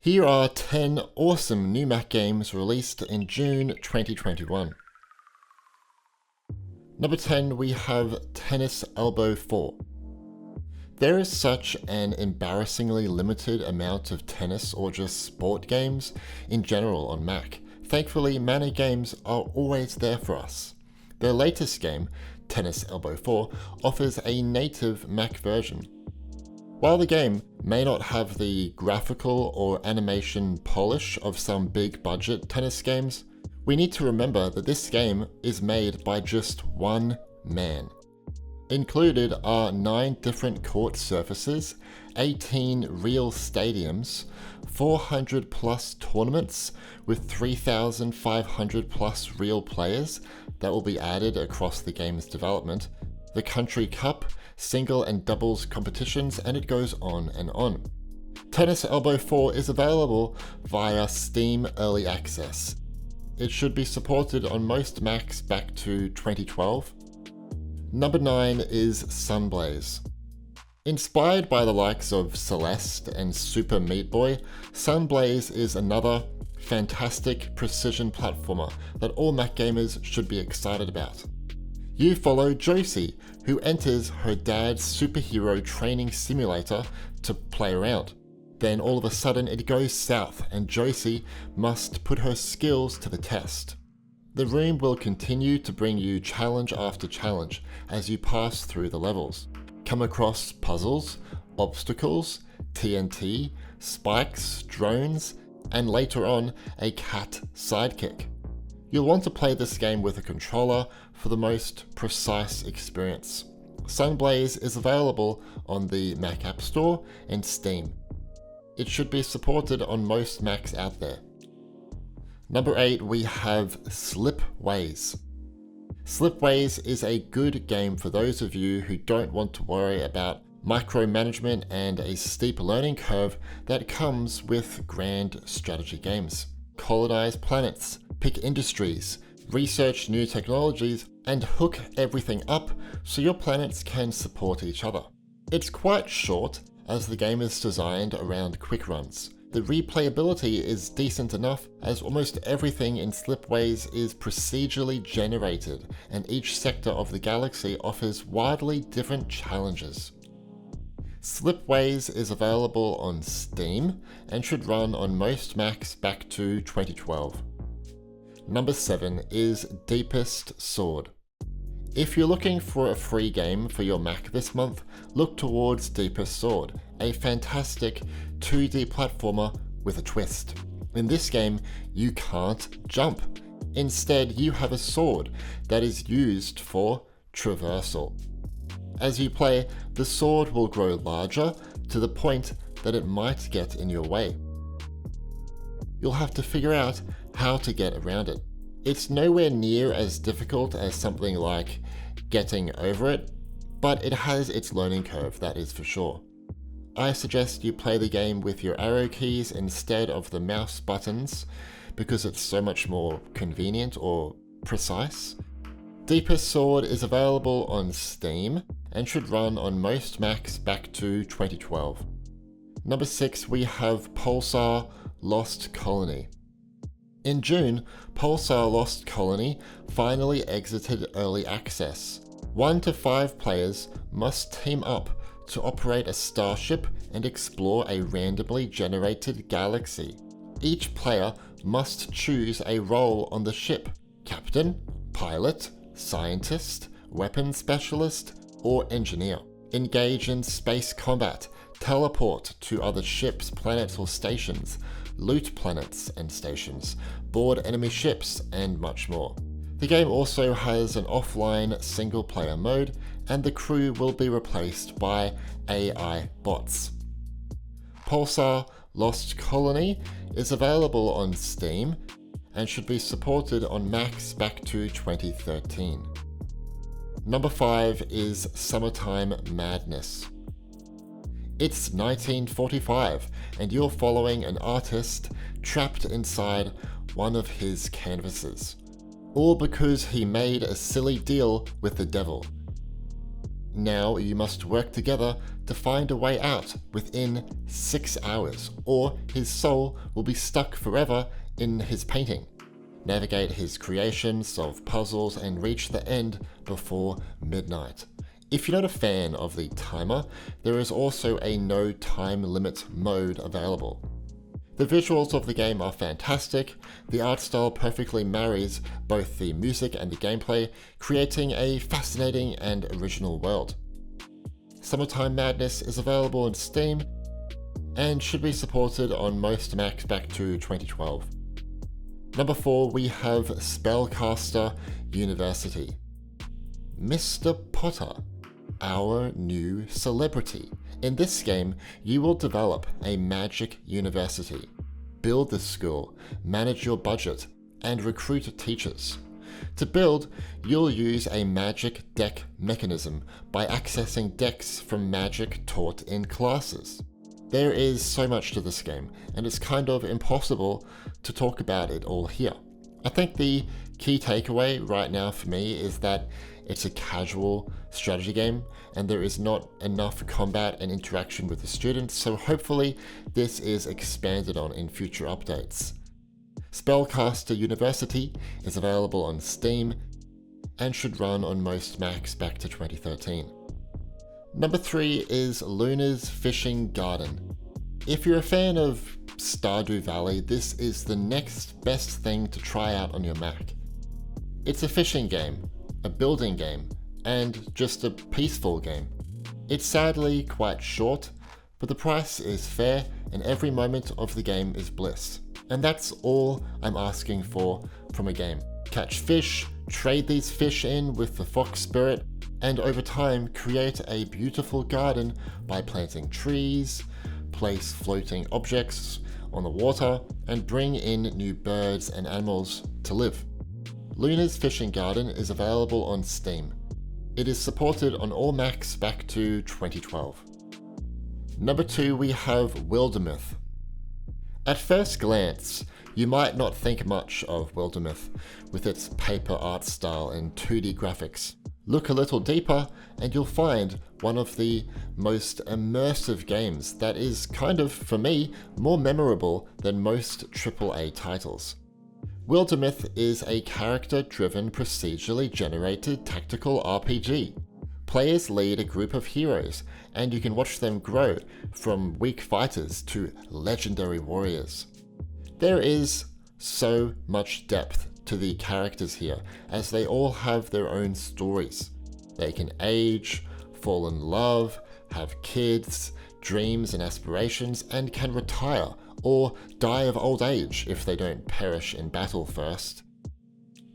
Here are 10 awesome new Mac games released in June 2021. Number 10, we have Tennis Elbow 4. There is such an embarrassingly limited amount of tennis or just sport games in general on Mac. Thankfully, Mana games are always there for us. Their latest game, Tennis Elbow 4, offers a native Mac version. While the game may not have the graphical or animation polish of some big budget tennis games, we need to remember that this game is made by just one man. Included are 9 different court surfaces, 18 real stadiums, 400 plus tournaments with 3,500 plus real players that will be added across the game's development, the Country Cup, single and doubles competitions, and it goes on and on. Tennis Elbow 4 is available via Steam Early Access. It should be supported on most Macs back to 2012. Number 9 is Sunblaze. Inspired by the likes of Celeste and Super Meat Boy, Sunblaze is another fantastic precision platformer that all Mac gamers should be excited about. You follow Josie, who enters her dad's superhero training simulator to play around. Then all of a sudden it goes south and Josie must put her skills to the test. The room will continue to bring you challenge after challenge as you pass through the levels. Come across puzzles, obstacles, TNT, spikes, drones, and later on a cat sidekick. You'll want to play this game with a controller for the most precise experience. Sunblaze is available on the Mac App Store and Steam. It should be supported on most Macs out there. Number 8, we have Slipways. Slipways is a good game for those of you who don't want to worry about micromanagement and a steep learning curve that comes with grand strategy games. Colonize planets, pick industries, research new technologies, and hook everything up so your planets can support each other. It's quite short as the game is designed around quick runs. The replayability is decent enough as almost everything in Slipways is procedurally generated and each sector of the galaxy offers wildly different challenges. Slipways is available on Steam and should run on most Macs back to 2012. Number 7 is Deepest Sword. If you're looking for a free game for your Mac this month, look towards Deepest Sword, a fantastic 2D platformer with a twist. In this game, you can't jump. Instead, you have a sword that is used for traversal. As you play, the sword will grow larger to the point that it might get in your way. You'll have to figure out how to get around it. It's nowhere near as difficult as something like getting over it, but it has its learning curve, that is for sure. I suggest you play the game with your arrow keys instead of the mouse buttons because it's so much more convenient or precise. Deepest Sword is available on Steam and should run on most Macs back to 2012. Number 6, we have PULSAR Lost Colony. In June, PULSAR Lost Colony finally exited early access. 1 to 5 players must team up to operate a starship and explore a randomly generated galaxy. Each player must choose a role on the ship: captain, pilot, scientist, weapons specialist, or engineer. Engage in space combat, teleport to other ships, planets, or stations, loot planets and stations, board enemy ships, and much more. The game also has an offline single-player mode, and the crew will be replaced by AI bots. PULSAR Lost Colony is available on Steam and should be supported on Macs back to 2013. Number 5 is Summertime Madness. It's 1945, and you're following an artist trapped inside one of his canvases. All because he made a silly deal with the devil. Now you must work together to find a way out within 6 hours, or his soul will be stuck forever in his painting. Navigate his creation, solve puzzles, and reach the end before midnight. If you're not a fan of the timer, there is also a no time limit mode available. The visuals of the game are fantastic. The art style perfectly marries both the music and the gameplay, creating a fascinating and original world. Summertime Madness is available on Steam and should be supported on most Macs back to 2012. Number 4, we have Spellcaster University. Mr. Potter, our new celebrity. In this game, you will develop a magic university, build the school, manage your budget, and recruit teachers. To build, you'll use a magic deck mechanism by accessing decks from magic taught in classes. There is so much to this game, and it's kind of impossible to talk about it all here. I think the key takeaway right now for me is that it's a casual strategy game and there is not enough combat and interaction with the students, so hopefully this is expanded on in future updates. Spellcaster University is available on Steam and should run on most Macs back to 2013. Number 3 is Luna's Fishing Garden. If you're a fan of Stardew Valley, this is the next best thing to try out on your Mac. It's a fishing game, a building game, and just a peaceful game. It's sadly quite short, but the price is fair and every moment of the game is bliss. And that's all I'm asking for from a game. Catch fish, trade these fish in with the fox spirit, and over time create a beautiful garden by planting trees, place floating objects on the water, and bring in new birds and animals to live. Luna's Fishing Garden is available on Steam. It is supported on all Macs back to 2012. Number 2, we have Wildermyth. At first glance, you might not think much of Wildermyth with its paper art style and 2D graphics. Look a little deeper and you'll find one of the most immersive games that is kind of, for me, more memorable than most AAA titles. Wildermyth is a character-driven, procedurally generated tactical RPG. Players lead a group of heroes, and you can watch them grow from weak fighters to legendary warriors. There is so much depth to the characters here, as they all have their own stories. They can age, fall in love, have kids, dreams and aspirations, and can retire or die of old age if they don't perish in battle first.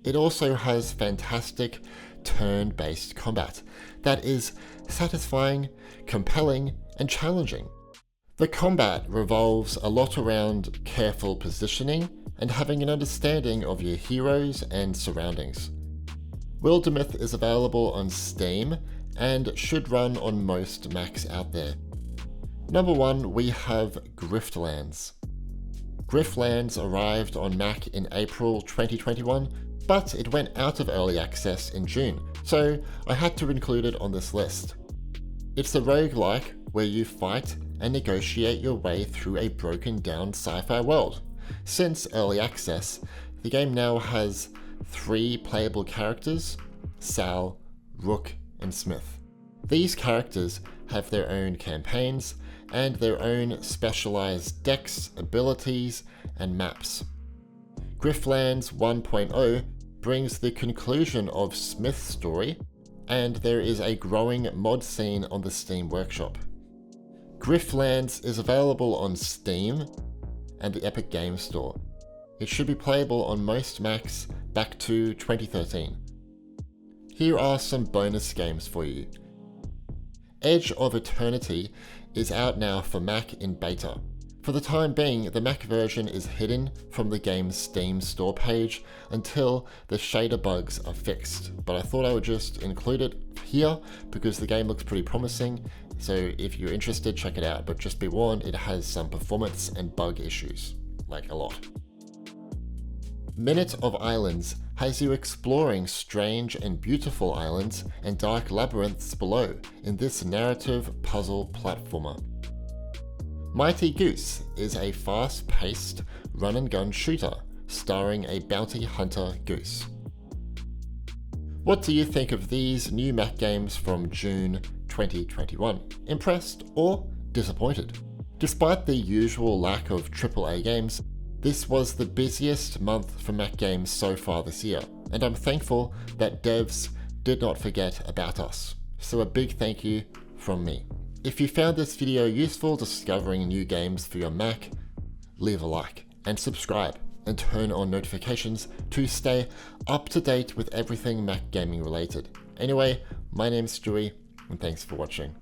It also has fantastic turn-based combat that is satisfying, compelling, and challenging. The combat revolves a lot around careful positioning and having an understanding of your heroes and surroundings. Wildermyth is available on Steam and should run on most Macs out there. Number 1, we have Griftlands. Griftlands arrived on Mac in April 2021, but it went out of early access in June, so I had to include it on this list. It's a roguelike where you fight and negotiate your way through a broken down sci-fi world. Since early access, the game now has 3 playable characters: Sal, Rook, and Smith. These characters have their own campaigns and their own specialized decks, abilities, and maps. Griftlands 1.0 brings the conclusion of Smith's story, and there is a growing mod scene on the Steam Workshop. Griftlands is available on Steam and the Epic Games Store. It should be playable on most Macs back to 2013. Here are some bonus games for you. Edge of Eternity is out now for Mac in beta. For the time being, the Mac version is hidden from the game's Steam store page until the shader bugs are fixed, but I thought I would just include it here because the game looks pretty promising, so if you're interested, check it out, but just be warned, it has some performance and bug issues, like a lot. Minute of Islands has you exploring strange and beautiful islands and dark labyrinths below in this narrative puzzle platformer. Mighty Goose is a fast-paced run-and-gun shooter starring a bounty hunter Goose. What do you think of these new Mac games from June 2021? Impressed or disappointed? Despite the usual lack of AAA games, this was the busiest month for Mac games so far this year, and I'm thankful that devs did not forget about us. So a big thank you from me. If you found this video useful discovering new games for your Mac, leave a like and subscribe and turn on notifications to stay up to date with everything Mac gaming related. Anyway, my name's Stewie, and thanks for watching.